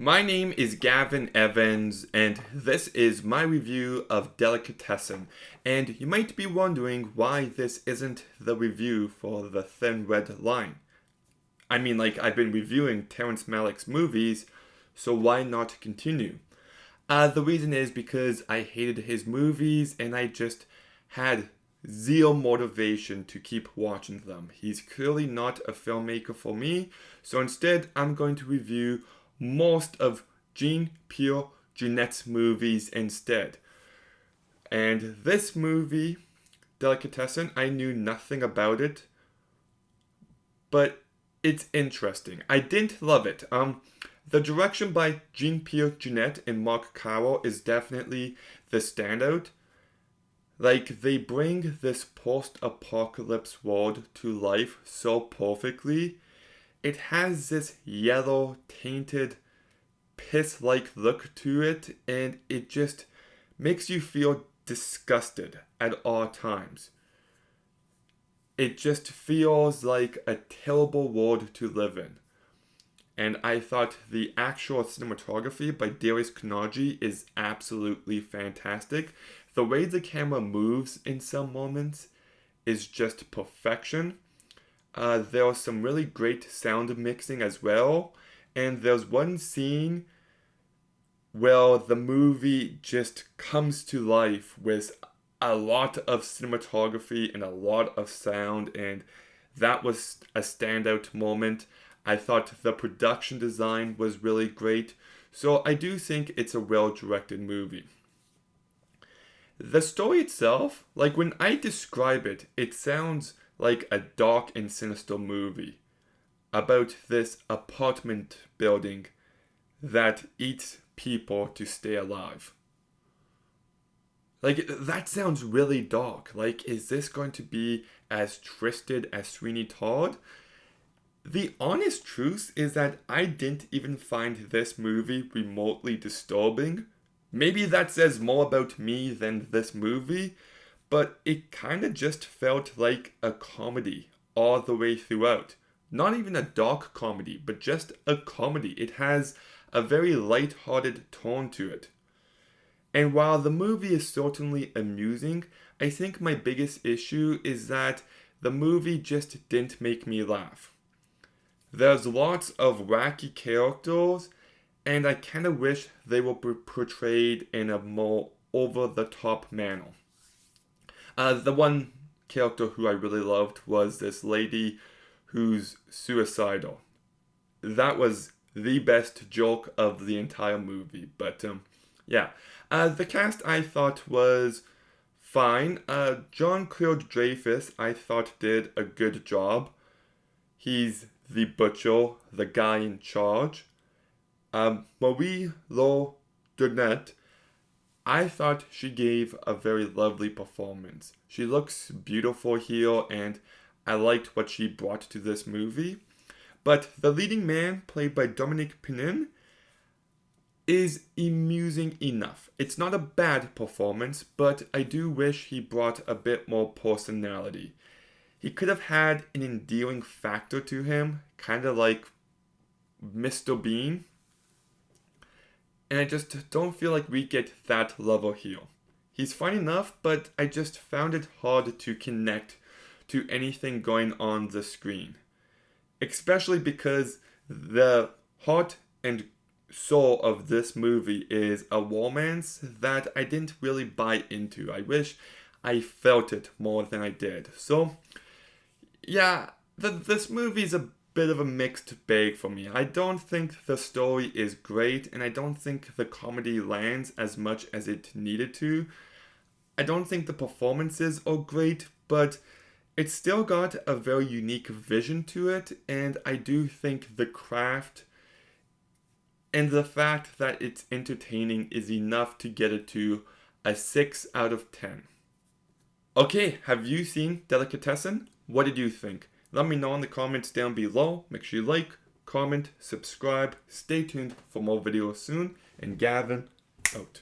My name is Gavin Evans, and this is my review of Delicatessen. And you might be wondering why this isn't the review for The Thin Red Line. I mean, I've been reviewing Terrence Malick's movies, so why not continue? The reason is because I hated his movies and I just had zero motivation to keep watching them. He's clearly not a filmmaker for me, so instead I'm going to review most of Jean-Pierre Junet's movies instead. And this movie, Delicatessen, I knew nothing about it, but it's interesting. I didn't love it. The direction by Jean-Pierre Junet and Mark Carroll is definitely the standout. They bring this post-apocalypse world to life so perfectly. It has this yellow, tainted, piss-like look to it, and it just makes you feel disgusted at all times. It just feels like a terrible world to live in. And I thought the actual cinematography by Darius Kharaji is absolutely fantastic. The way the camera moves in some moments is just perfection. There was some really great sound mixing as well. And there's one scene where the movie just comes to life with a lot of cinematography and a lot of sound. And that was a standout moment. I thought the production design was really great. So I do think it's a well-directed movie. The story itself, when I describe it, it sounds like a dark and sinister movie about this apartment building that eats people to stay alive. That sounds really dark. Is this going to be as twisted as Sweeney Todd? The honest truth is that I didn't even find this movie remotely disturbing. Maybe that says more about me than this movie, but it kind of just felt like a comedy all the way throughout. Not even a dark comedy, but just a comedy. It has a very light-hearted tone to it. And while the movie is certainly amusing, I think my biggest issue is that the movie just didn't make me laugh. There's lots of wacky characters, and I kind of wish they were portrayed in a more over-the-top manner. The one character who I really loved was this lady who's suicidal. That was the best joke of the entire movie, but yeah. The cast I thought was fine. Jean-Claude I thought did a good job. He's the butcher, the guy in charge. Marie-Laure, I thought she gave a very lovely performance. She looks beautiful here, and I liked what she brought to this movie. But the leading man, played by Dominique Pinin, is amusing enough. It's not a bad performance, but I do wish he brought a bit more personality. He could have had an endearing factor to him, kind of like Mr. Bean. And I just don't feel like we get that level here. He's fine enough, but I just found it hard to connect to anything going on the screen. Especially because the heart and soul of this movie is a romance that I didn't really buy into. I wish I felt it more than I did. So, yeah, this movie's a bit of a mixed bag for me. I don't think the story is great, and I don't think the comedy lands as much as it needed to. I don't think the performances are great, but it's still got a very unique vision to it, and I do think the craft and the fact that it's entertaining is enough to get it to a 6 out of 10. Okay, have you seen Delicatessen? What did you think? Let me know in the comments down below. Make sure you like, comment, subscribe. Stay tuned for more videos soon. And Gavin, out.